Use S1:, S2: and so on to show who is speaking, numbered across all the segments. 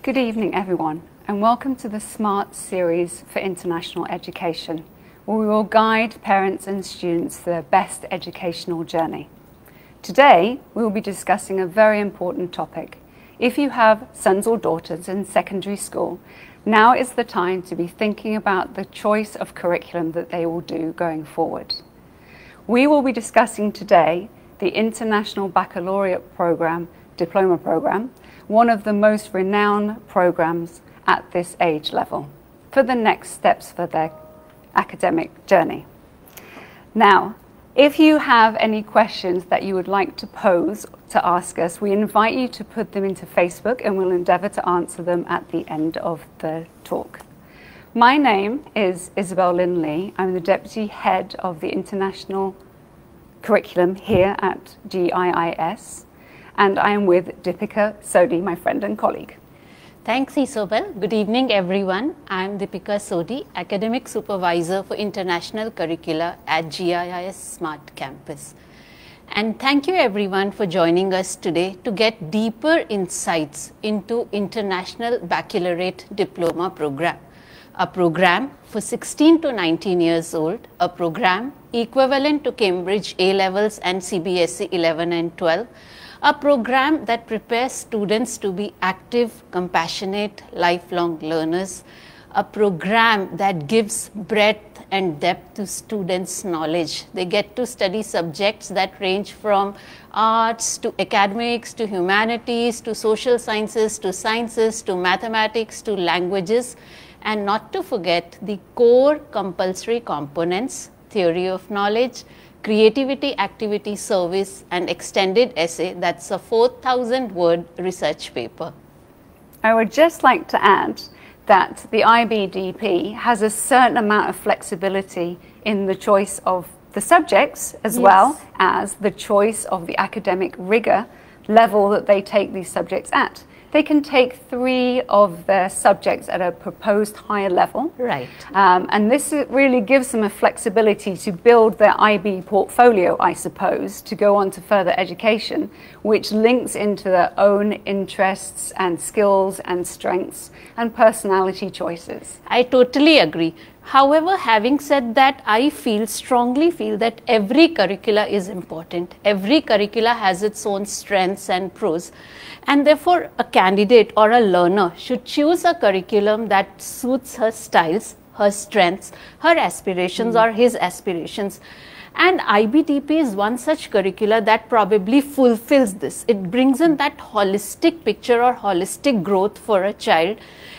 S1: Good evening, everyone, and welcome to the SMART Series for International Education, where we will guide parents and students to their best educational journey. Today, we will be discussing a very important topic. If you have sons or daughters in secondary school, now is the time to be thinking about the choice of curriculum that they will do going forward. We will be discussing today the International Baccalaureate program, Diploma program, one of the most renowned programs at this age level, for the next steps for their academic journey. Now, if you have any questions that you would like to pose to ask us, we invite you to put them into Facebook and we'll endeavour to answer them at the end of the talk. My name is Isobel Lynn. I'm the Deputy Head of the International Curriculum here at GIIS, and I am with Deepika, Sodhi, my friend and colleague.
S2: Thanks, Isobel. Good evening, everyone. I'm Deepika Sodhi, Academic Supervisor for International Curricula at GIIS SMART Campus. And thank you, everyone, for joining us today to get deeper insights into International Baccalaureate Diploma program, a program for 16 to 19 years old, a program equivalent to Cambridge A-levels and CBSE 11 and 12, a program that prepares students to be active, compassionate, lifelong learners, a program that gives breadth and depth to students' knowledge. They get to study subjects that range from arts to academics to humanities to social sciences to mathematics to languages, and not to forget the core compulsory components: theory of knowledge, creativity, activity, service, and extended essay. That's a 4,000-word research paper.
S1: I would just like to add that the IBDP has a certain amount of flexibility in the choice of the subjects as well as the choice of the academic rigor level that they take these subjects at. They can take 3 of their subjects at a proposed higher level.
S2: Right.
S1: And this really gives them a flexibility to build their IB portfolio, I suppose, to go on to further education, which links into their own interests and skills and strengths and personality choices.
S2: I totally agree. However, having said that, I strongly feel that every curricula is important. Every curricula has its own strengths and pros. And therefore, a candidate or a learner should choose a curriculum that suits her styles, her strengths, her aspirations or his aspirations. And IBDP is one such curricula that probably fulfills this. It brings in that holistic picture or holistic growth for a child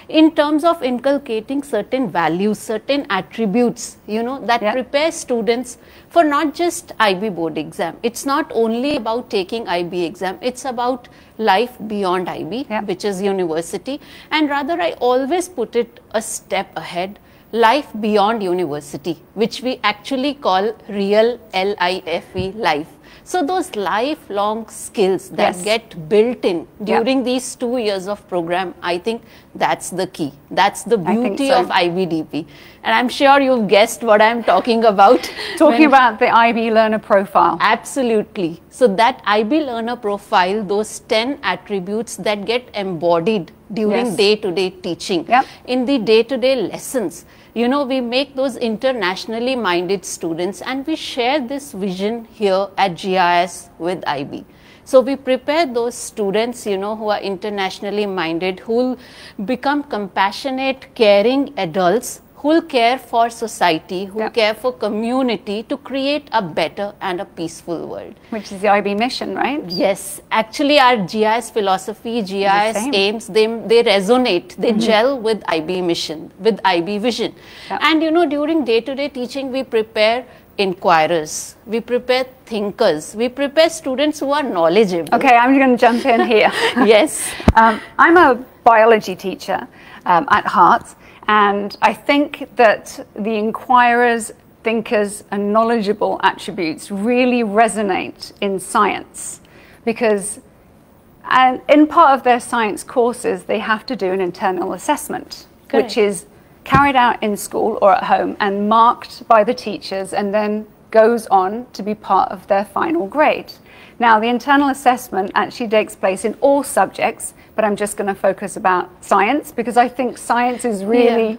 S2: in terms of inculcating certain values, certain attributes, that prepare students for not just IB board exam. It's not only about taking IB exam, it's about life beyond IB, which is university. And rather, I always put it a step ahead. Life beyond university, which we actually call real LIFE, life. So those lifelong skills that get built in during these 2 years of program, I think that's the key. That's the beauty of IBDP. And I'm sure you've guessed what I'm talking about.
S1: Talking about the IB learner profile.
S2: Absolutely. So that IB learner profile, those 10 attributes that get embodied during day-to-day teaching, in the day-to-day lessons. We make those internationally minded students, and we share this vision here at GIIS with IB. So we prepare those students, who are internationally minded, who will become compassionate, caring adults, who will care for society, who will care for community to create a better and a peaceful world.
S1: Which is the IB mission, right?
S2: Yes. Actually, our GIIS philosophy, GIIS aims, they resonate, they gel with IB mission, with IB vision. And during day-to-day teaching, we prepare inquirers, we prepare thinkers, we prepare students who are knowledgeable.
S1: Okay, I'm going to jump in here.
S2: Yes.
S1: I'm a biology teacher at heart. And I think that the inquirers, thinkers, and knowledgeable attributes really resonate in science because in part of their science courses, they have to do an internal assessment, which is carried out in school or at home and marked by the teachers and then goes on to be part of their final grade. Now, the internal assessment actually takes place in all subjects, but I'm just going to focus about science because I think science is really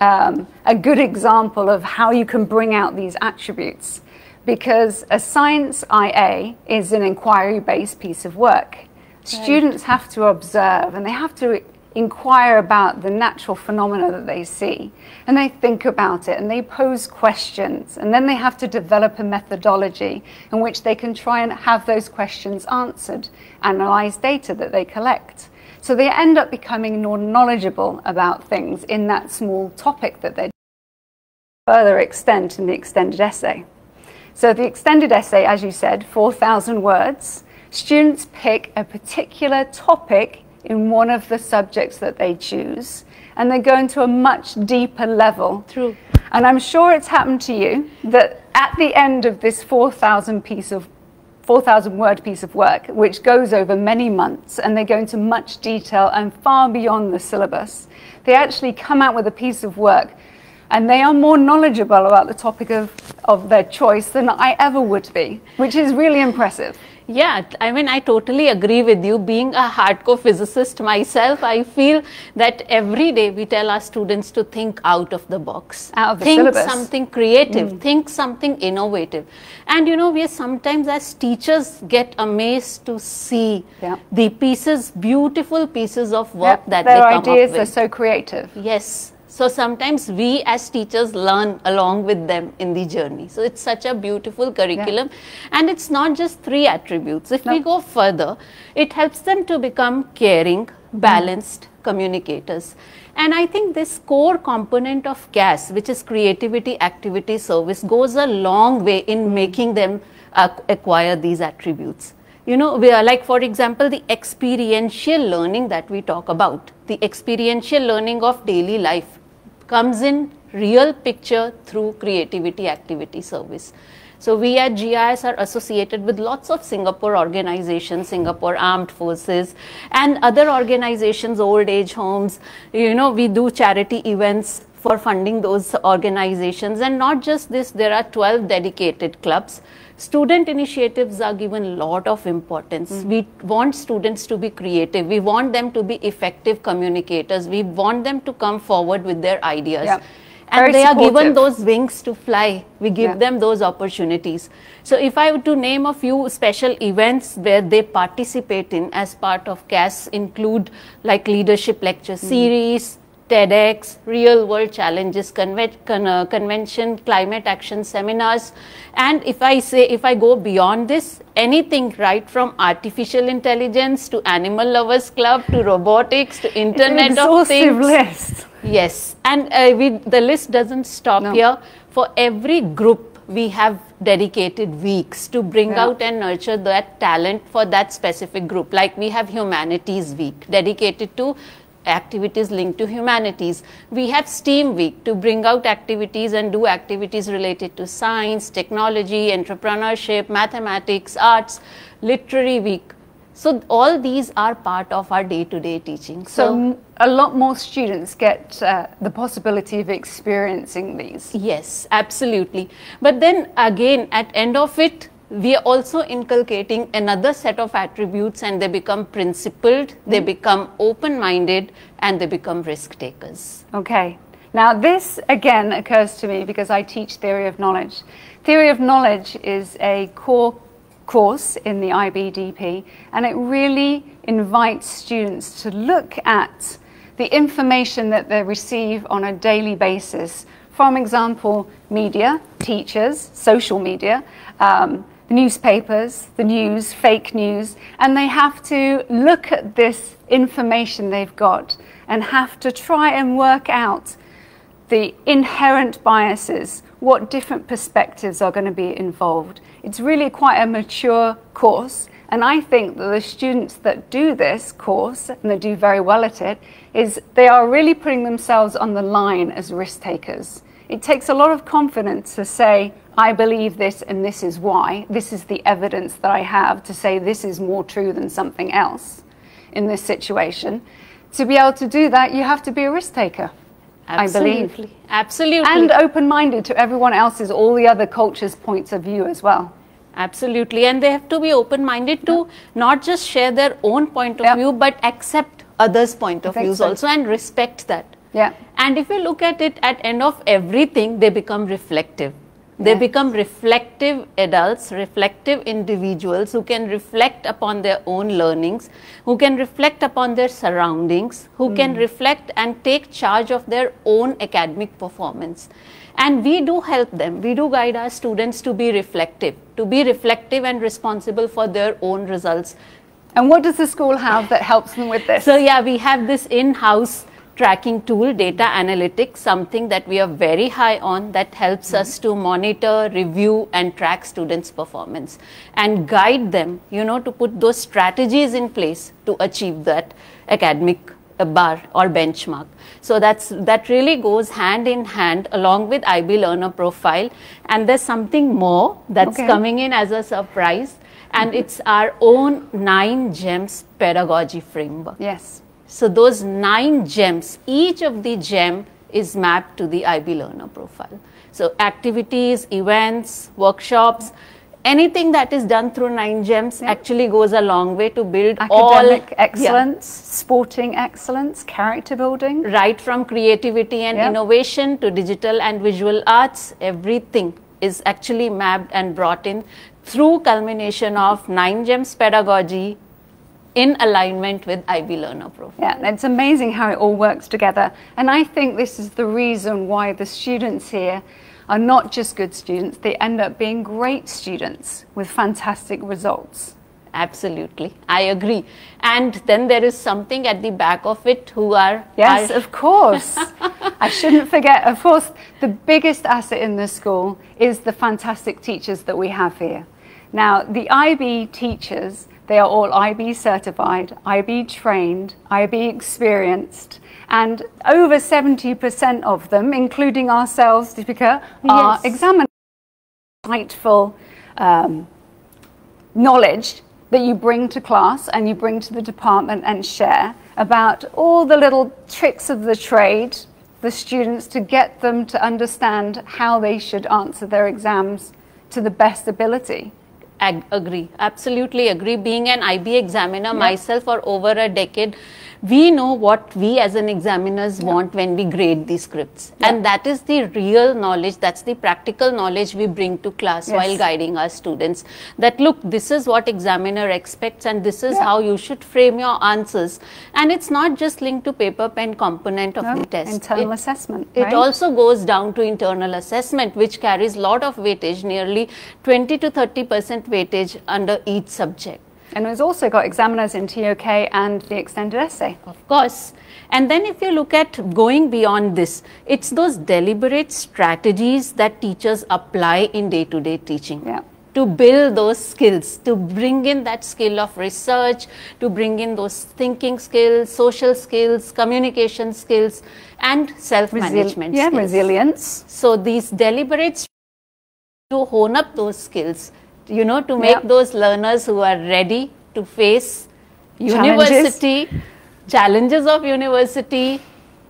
S1: a good example of how you can bring out these attributes. Because a science IA is an inquiry-based piece of work. Right. Students have to observe and they have to inquire about the natural phenomena that they see, and they think about it and they pose questions, and then they have to develop a methodology in which they can try and have those questions answered, analyze data that they collect. So they end up becoming more knowledgeable about things in that small topic that they further extend in the extended essay. So the extended essay, as you said, 4,000 words. Students pick a particular topic in one of the subjects that they choose, and they go into a much deeper level.
S2: True.
S1: And I'm sure it's happened to you that at the end of this 4,000 word piece of work, which goes over many months, and they go into much detail and far beyond the syllabus, they actually come out with a piece of work and they are more knowledgeable about the topic of their choice than I ever would be, which is really impressive.
S2: Yeah, I mean, I totally agree with you. Being a hardcore physicist myself, I feel that every day we tell our students to think out of the box.
S1: Out of the
S2: think
S1: syllabus.
S2: Something creative, think something innovative. And you know, we sometimes as teachers get amazed to see the pieces, beautiful pieces of work that they come up with.
S1: Their ideas are so creative.
S2: Yes. So sometimes we as teachers learn along with them in the journey. So it's such a beautiful curriculum. And it's not just 3 attributes. If we go further, it helps them to become caring, balanced communicators. And I think this core component of GIIS, which is creativity, activity, service, goes a long way in making them acquire these attributes. You know, we are like, for example, the experiential learning that we talk about, the experiential learning of daily life comes in real picture through creativity, activity, service. So we at GIIS are associated with lots of Singapore organizations, Singapore Armed Forces and other organizations, old age homes. You know, we do charity events for funding those organizations. And not just this, there are 12 dedicated clubs. Student initiatives are given a lot of importance. We want students to be creative. We want them to be effective communicators. We want them to come forward with their ideas. And they are given those wings to fly. We give them those opportunities. So if I were to name a few special events where they participate in as part of GIIS, include like leadership lecture series, TEDx, real world challenges, convention, climate action seminars. And if I go beyond this, anything right from artificial intelligence to animal lovers club to robotics to internet of things.
S1: List.
S2: Yes, and the list doesn't stop here. For every group, we have dedicated weeks to bring out and nurture that talent for that specific group. Like we have Humanities Week dedicated to activities linked to humanities. We have STEAM Week to bring out activities and do activities related to science, technology, entrepreneurship, mathematics, arts, Literary Week. So all these are part of our day-to-day teaching.
S1: So a lot more students get the possibility of experiencing these.
S2: Yes, absolutely. But then again, at end of it, we are also inculcating another set of attributes, and they become principled, they become open-minded, and they become risk takers.
S1: Okay. Now this again occurs to me because I teach theory of knowledge. Theory of knowledge is a core course in the IBDP, and it really invites students to look at the information that they receive on a daily basis from, example, media, teachers, social media, newspapers, the news, fake news, and they have to look at this information they've got and have to try and work out the inherent biases, what different perspectives are going to be involved. It's really quite a mature course, and I think that the students that do this course, and they do very well at it, is they are really putting themselves on the line as risk takers. It takes a lot of confidence to say, I believe this and this is why. This is the evidence that I have to say this is more true than something else in this situation. To be able to do that, you have to be a risk taker. I believe.
S2: Absolutely.
S1: And open-minded to everyone else's, all the other cultures' points of view as well.
S2: Absolutely. And they have to be open-minded to not just share their own point of view, but accept others' point of views also and respect that.
S1: Yeah.
S2: And if you look at it, at end of everything, they become reflective. They become reflective adults, reflective individuals who can reflect upon their own learnings, who can reflect upon their surroundings, who can reflect and take charge of their own academic performance. And we do help them, we do guide our students to be reflective and responsible for their own results.
S1: And what does the school have that helps them with this?
S2: So yeah, we have this in-house tracking tool, data analytics, something that we are very high on, that helps us to monitor, review and track students' performance and guide them, you know, to put those strategies in place to achieve that academic bar or benchmark. So that really goes hand in hand along with IB Learner Profile. And there's something more that's coming in as a surprise, and it's our own 9 GEMS pedagogy framework.
S1: Yes.
S2: So those 9 gems, each of the gem is mapped to the IB Learner Profile. So activities, events, workshops, anything that is done through 9 gems actually goes a long way to build
S1: academic excellence, sporting excellence, character building.
S2: Right from creativity and innovation to digital and visual arts, everything is actually mapped and brought in through culmination of 9 gems pedagogy, in alignment with IB Learner Profile.
S1: Yeah, it's amazing how it all works together. And I think this is the reason why the students here are not just good students, they end up being great students with fantastic results.
S2: Absolutely, I agree. And then there is something at the back of it who are...
S1: Yes, of course. I shouldn't forget, of course, the biggest asset in this school is the fantastic teachers that we have here. Now, the IB teachers, they are all IB certified, IB trained, IB experienced, and over 70% of them, including ourselves, Deepika, are examiners. Insightful knowledge that you bring to class and you bring to the department and share about all the little tricks of the trade, the students, to get them to understand how they should answer their exams to the best ability.
S2: Agree, absolutely agree. Being an IB examiner myself for over a decade, we know what we as an examiners want when we grade these scripts. And that is the real knowledge, that's the practical knowledge we bring to class while guiding our students. That look, this is what examiner expects and this is how you should frame your answers. And it's not just linked to paper pen component of the test.
S1: Internal assessment.
S2: It also goes down to internal assessment, which carries a lot of weightage, nearly 20 to 30% weightage under each subject.
S1: And it's also got examiners in TOK and the extended essay.
S2: Of course. And then if you look at going beyond this, it's those deliberate strategies that teachers apply in day-to-day teaching. To build those skills, to bring in that skill of research, to bring in those thinking skills, social skills, communication skills, and self-management skills.
S1: Resilience.
S2: So these deliberate strategies to hone up those skills, you know, to make those learners who are ready to face university, challenges of university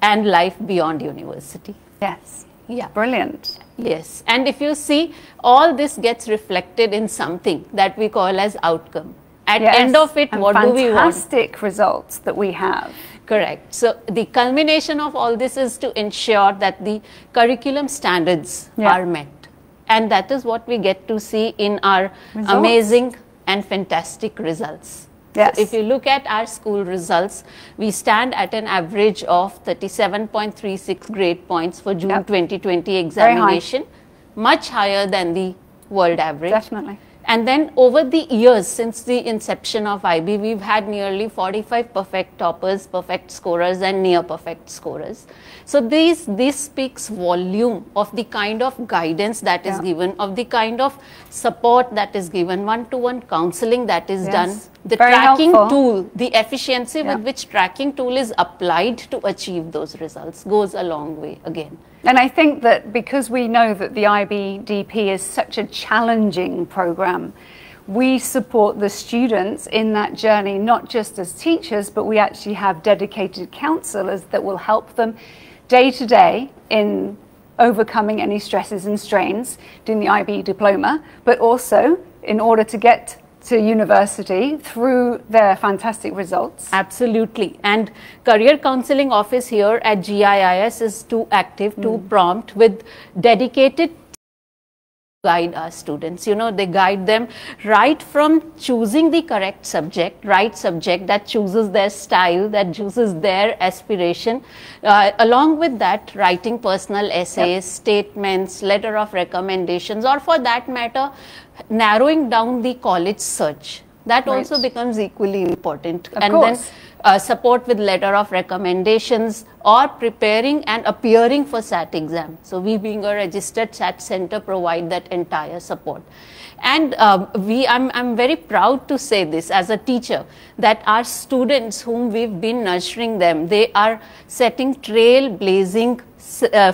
S2: and life beyond university.
S1: Yes.
S2: Yeah.
S1: Brilliant.
S2: Yes. And if you see, all this gets reflected in something that we call as outcome. At end of it, what do we want?
S1: Fantastic results that we have.
S2: Correct. So the culmination of all this is to ensure that the curriculum standards are met. And that is what we get to see in our amazing and fantastic results.
S1: Yes.
S2: So if you look at our school results, we stand at an average of 37.36 grade points for June 2020 examination, much higher than the world average.
S1: Definitely.
S2: And then over the years, since the inception of IB, we've had nearly 45 perfect toppers, perfect scorers and near perfect scorers. So this speaks volume of the kind of guidance that is given, of the kind of support that is given, one-to-one counseling that is done. The tracking tool, the efficiency with which tracking tool is applied to achieve those results goes a long way again.
S1: And I think that because we know that the IBDP is such a challenging program, we support the students in that journey, not just as teachers, but we actually have dedicated counselors that will help them day to day in overcoming any stresses and strains, doing the IB Diploma, but also in order to get to university through their fantastic results.
S2: Absolutely. And career counseling office here at GIIS is too active, too prompt, with dedicated guide our students. You know, they guide them right from choosing the correct subject, right subject that chooses their style, that chooses their aspiration. Along with that, writing personal essays, statements, letter of recommendations, or for that matter, narrowing down the college search. That also becomes equally important.
S1: Of course.
S2: Then support with letter of recommendations or preparing and appearing for SAT exam. So we, being a registered SAT center, provide that entire support. And I'm very proud to say this as a teacher, that our students whom we've been nurturing them, they are setting trailblazing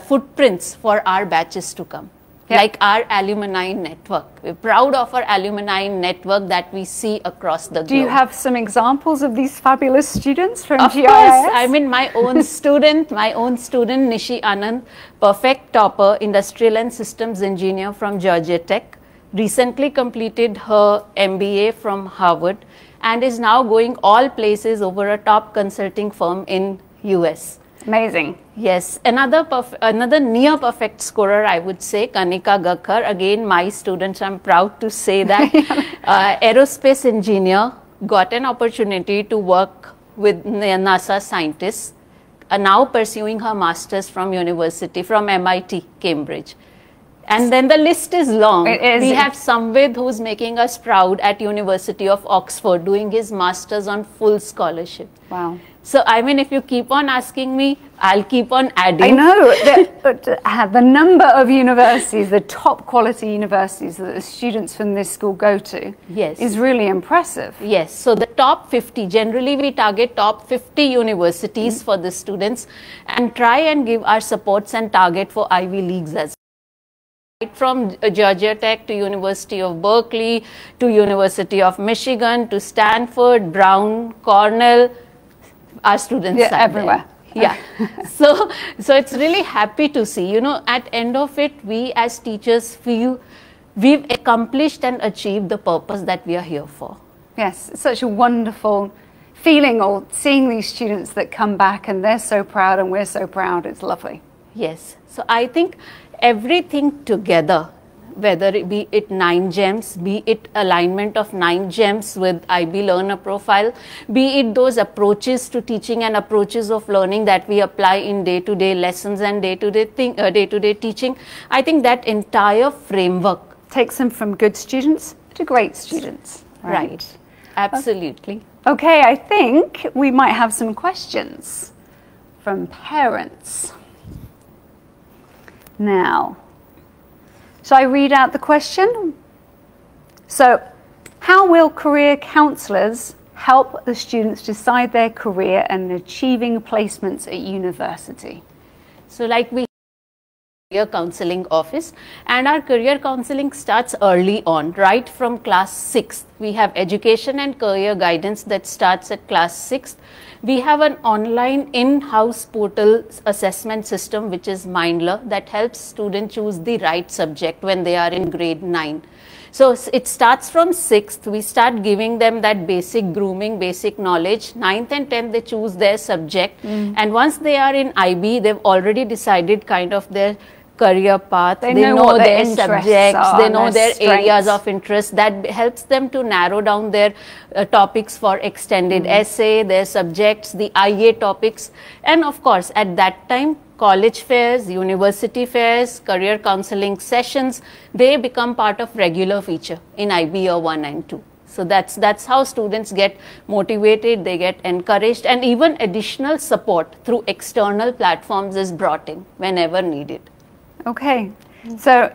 S2: footprints for our batches to come. Like our alumni network. We're proud of our alumni network that we see across the globe.
S1: Do you have some examples of these fabulous students from GIIS?
S2: Of course. I mean, my own student, Nishi Anand, perfect topper, industrial and systems engineer from Georgia Tech, recently completed her MBA from Harvard and is now going all places over a top consulting firm in US.
S1: Amazing.
S2: Yes, another near perfect scorer, I would say, Kanika Gakkar, again my students, I'm proud to say that, aerospace engineer, got an opportunity to work with NASA scientists, now pursuing her master's from MIT, Cambridge. And then the list is long. We have Samvid, who's making us proud at University of Oxford, doing his master's on full scholarship.
S1: Wow.
S2: So, I mean, if you keep on asking me, I'll keep on adding.
S1: I know, the number of universities, the top quality universities that the students from this school go to is really impressive.
S2: Yes, so the top 50, generally we target top 50 universities for the students and try and give our supports and target for Ivy Leagues as well. Right from Georgia Tech to University of Berkeley, to University of Michigan, to Stanford, Brown, Cornell, our students are
S1: everywhere.
S2: There. So it's really happy to see, you know, at end of it, we as teachers feel we've accomplished and achieved the purpose that we are here for.
S1: Yes, it's such a wonderful feeling, or seeing these students that come back and they're so proud and we're so proud. It's lovely.
S2: Yes, so I think everything together, whether it be 9 gems, be it alignment of 9 gems with IB learner profile, be it those approaches to teaching and approaches of learning that we apply in day-to-day lessons and day-to-day teaching, I think that entire framework
S1: takes them from good students to great students.
S2: Right. Absolutely.
S1: Okay, I think we might have some questions from parents. Now, shall I read out the question? So, how will career counsellors help the students decide their career and achieving placements at university?
S2: So, like we career counseling office, and our career counseling starts early on, right from class 6th. We have education and career guidance that starts at class 6th. We have an online in-house portal assessment system, which is Mindler, that helps students choose the right subject when they are in grade 9. So it starts from 6th. We start giving them that basic grooming, basic knowledge. 9th and 10th, they choose their subject. And once they are in IB, they've already decided kind of their career path, they know their subjects, they know their areas of interest. That helps them to narrow down their topics for extended essay, their subjects, the IA topics. And of course, at that time, college fairs, university fairs, career counseling sessions, they become part of regular feature in IB year 1 and 2. So that's how students get motivated, they get encouraged, and even additional support through external platforms is brought in whenever needed.
S1: Okay, so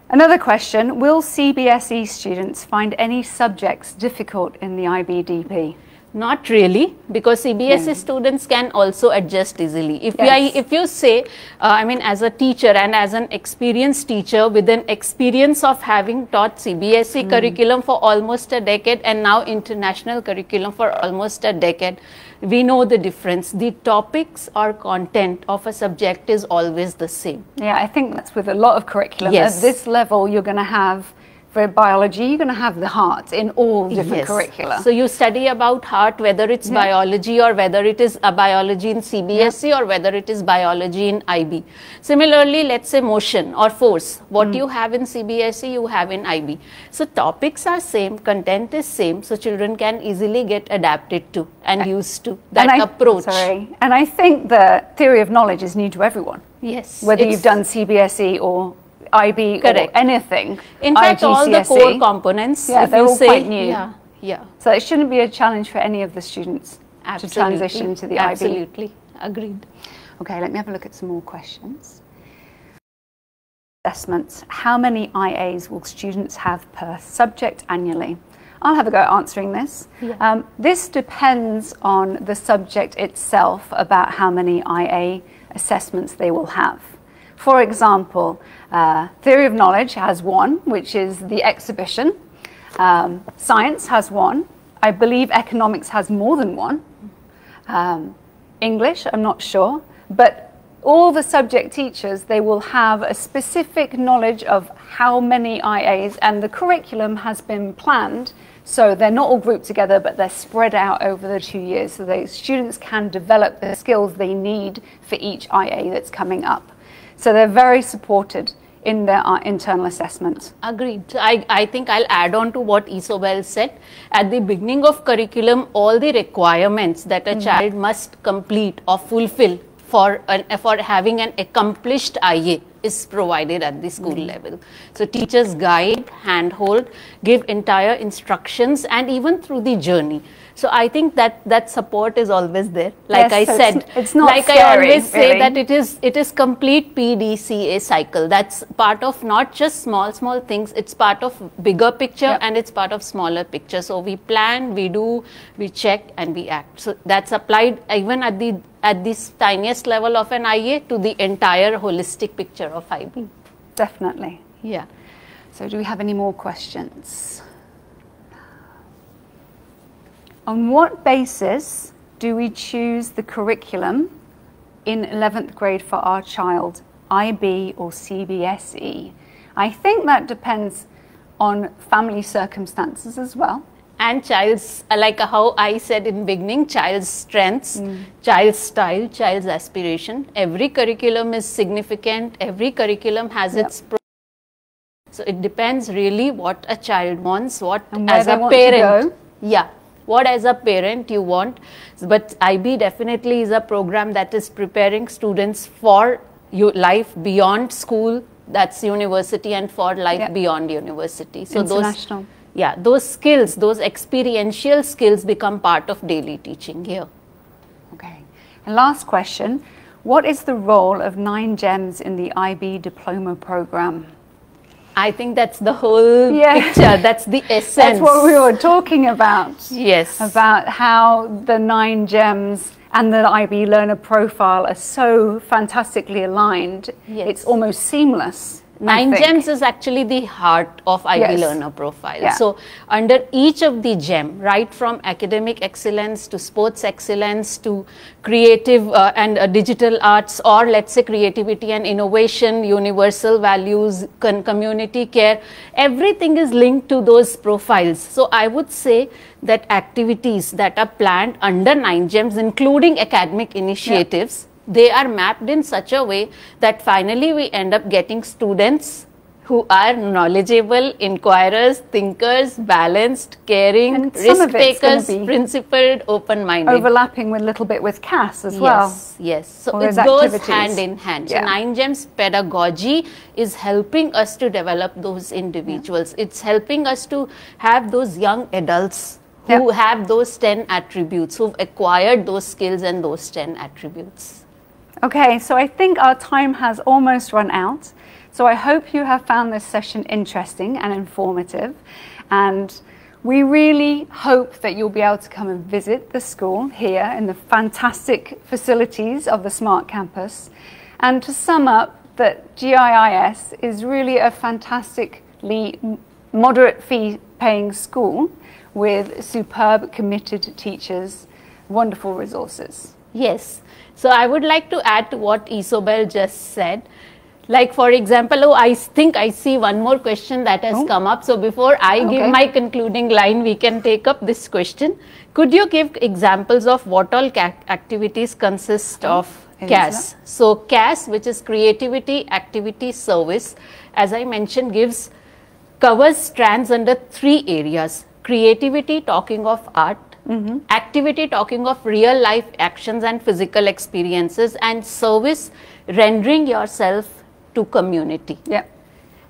S1: another question, will CBSE students find any subjects difficult in the IBDP?
S2: Not really, because CBSE students can also adjust easily. If you say, I mean, as a teacher and as an experienced teacher with an experience of having taught CBSE curriculum for almost a decade and now international curriculum for almost a decade, we know the difference. The topics or content of a subject is always the same.
S1: Yeah, I think that's with a lot of curriculum.
S2: Yes.
S1: At this level, you're going to have, for biology, you're going to have the heart in all different curricula.
S2: So you study about heart, whether it's biology or whether it is a biology in CBSE or whether it is biology in IB. Similarly, let's say motion or force. What you have in CBSE, you have in IB. So topics are same, content is same, so children can easily get adapted to and used to that approach.
S1: And I think the theory of knowledge is new to everyone.
S2: Yes.
S1: Whether you've done CBSE or IB or anything.
S2: In fact, all the core components,
S1: they're all quite new.
S2: Yeah.
S1: So it shouldn't be a challenge for any of the students to transition to the IB.
S2: Absolutely. Agreed.
S1: Okay, let me have a look at some more questions. Assessments. How many IAs will students have per subject annually? I'll have a go at answering this. This depends on the subject itself about how many IA assessments they will have. For example, theory of knowledge has one, which is the exhibition. Science has one. I believe economics has more than one. English, I'm not sure. But all the subject teachers, they will have a specific knowledge of how many IAs, and the curriculum has been planned. So they're not all grouped together, but they're spread out over the 2 years. So the students can develop the skills they need for each IA that's coming up. So they're very supported in their internal assessment.
S2: Agreed. So I think I'll add on to what Isobel said. At the beginning of curriculum, all the requirements that a child must complete or fulfill for having an accomplished IA is provided at the school level. So teachers guide, handhold, give entire instructions, and even through the journey. So I think that support is always there. Like I said,
S1: it's not
S2: like
S1: scary,
S2: I always say
S1: really.
S2: that it is complete PDCA cycle. That's part of not just small things. It's part of bigger picture and it's part of smaller picture. So we plan, we do, we check, and we act. So that's applied even at this tiniest level of an IA to the entire holistic picture of IB.
S1: Definitely.
S2: Yeah.
S1: So do we have any more questions? On what basis do we choose the curriculum in 11th grade for our child, IB or CBSE? I think that depends on family circumstances as well.
S2: And child's, like how I said in beginning, child's strengths, child's style, child's aspiration. Every curriculum is significant. Every curriculum has its so it depends really what a child wants, what as a parent. What as a parent you want. But IB definitely is a program that is preparing students for life beyond school, that's university, and for life beyond university. So those skills, those experiential skills become part of daily teaching here.
S1: Okay. And last question, what is the role of 9 GEMS in the IB Diploma program?
S2: I think that's the whole picture, that's the essence.
S1: That's what we were talking about.
S2: Yes.
S1: About how the 9 GEMS and the IB learner profile are so fantastically aligned. It's almost seamless.
S2: 9 GEMS is actually the heart of IB learner profile. So under each of the GEM, right from academic excellence to sports excellence to creative and digital arts, or let's say creativity and innovation, universal values, community care, everything is linked to those profiles. So I would say that activities that are planned under 9 GEMS, including academic initiatives, they are mapped in such a way that finally we end up getting students who are knowledgeable, inquirers, thinkers, balanced, caring, risk takers, principled, open-minded.
S1: Overlapping with a little bit with CAS as well.
S2: Yes. So it goes hand in hand. So 9 GEMS pedagogy is helping us to develop those individuals. It's helping us to have those young adults who have those 10 attributes, who've acquired those skills and those 10 attributes.
S1: Okay, so I think our time has almost run out. So I hope you have found this session interesting and informative. And We really hope that you'll be able to come and visit the school here in the fantastic facilities of the Smart Campus. And to sum up, that GIIS is really a fantastically moderate fee paying school with superb committed teachers, wonderful resources.
S2: Yes. So I would like to add to what Isobel just said. Like, for example, I think I see one more question that has come up. So before I give my concluding line, we can take up this question. Could you give examples of what all activities consist of GIIS? So GIIS, which is creativity, activity, service, as I mentioned, covers strands under 3 areas. Creativity, talking of art. Activity, talking of real life actions and physical experiences, and service, rendering yourself to community.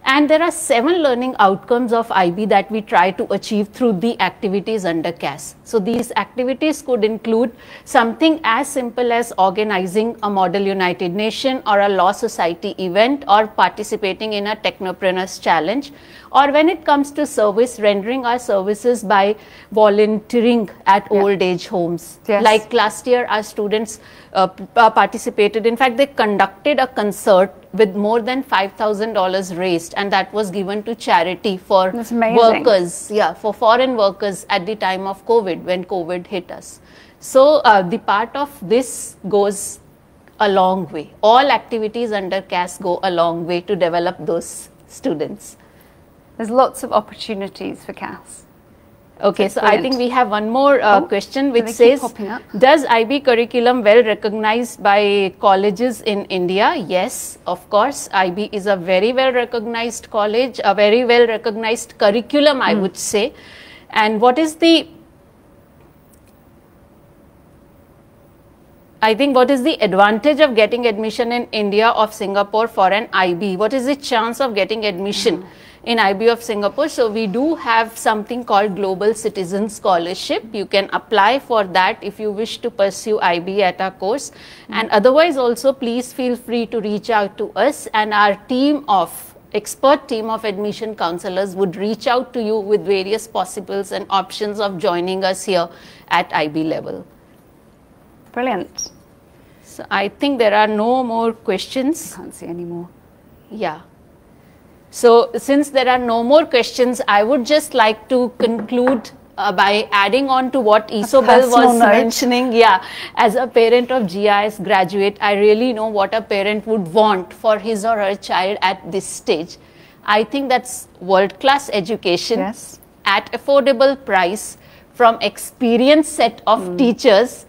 S2: And there are 7 learning outcomes of IB that we try to achieve through the activities under GIIS. So these activities could include something as simple as organizing a Model United Nation or a Law Society event, or participating in a Technopreneurs Challenge, or when it comes to service, rendering our services by volunteering at old age homes. Like last year, our students participated. In fact, they conducted a concert with more than $5,000 raised, and that was given to charity for workers, for foreign workers at the time of COVID, when COVID hit us. So the part of this goes a long way. All activities under GIIS go a long way to develop those students.
S1: There's lots of opportunities for GIIS.
S2: Okay, so I think we have one more question which says, does IB curriculum well recognized by colleges in India? Yes, of course. IB is a very well recognized college, a very well recognized curriculum, I would say. And what is the, I think, what is the advantage of getting admission in India of Singapore for an IB? What is the chance of getting admission in IB of Singapore? So we do have something called Global Citizen Scholarship. You can apply for that if you wish to pursue IB at our course. And otherwise also, please feel free to reach out to us, and our expert team of admission counselors would reach out to you with various possibles and options of joining us here at IB level.
S1: Brilliant.
S2: So I think there are no more questions.
S1: I can't see any more.
S2: Yeah. So since there are no more questions, I would just like to conclude by adding on to what Isobel was mentioning. As a parent of GIIS graduate, I really know what a parent would want for his or her child at this stage. I think that's world-class education at affordable price from experienced set of teachers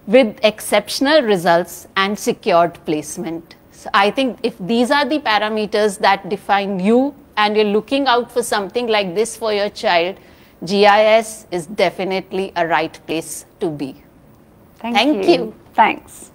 S2: with exceptional results and secured placement. So I think if these are the parameters that define you and you're looking out for something like this for your child, GIIS is definitely a right place to be.
S1: Thank you. Thanks.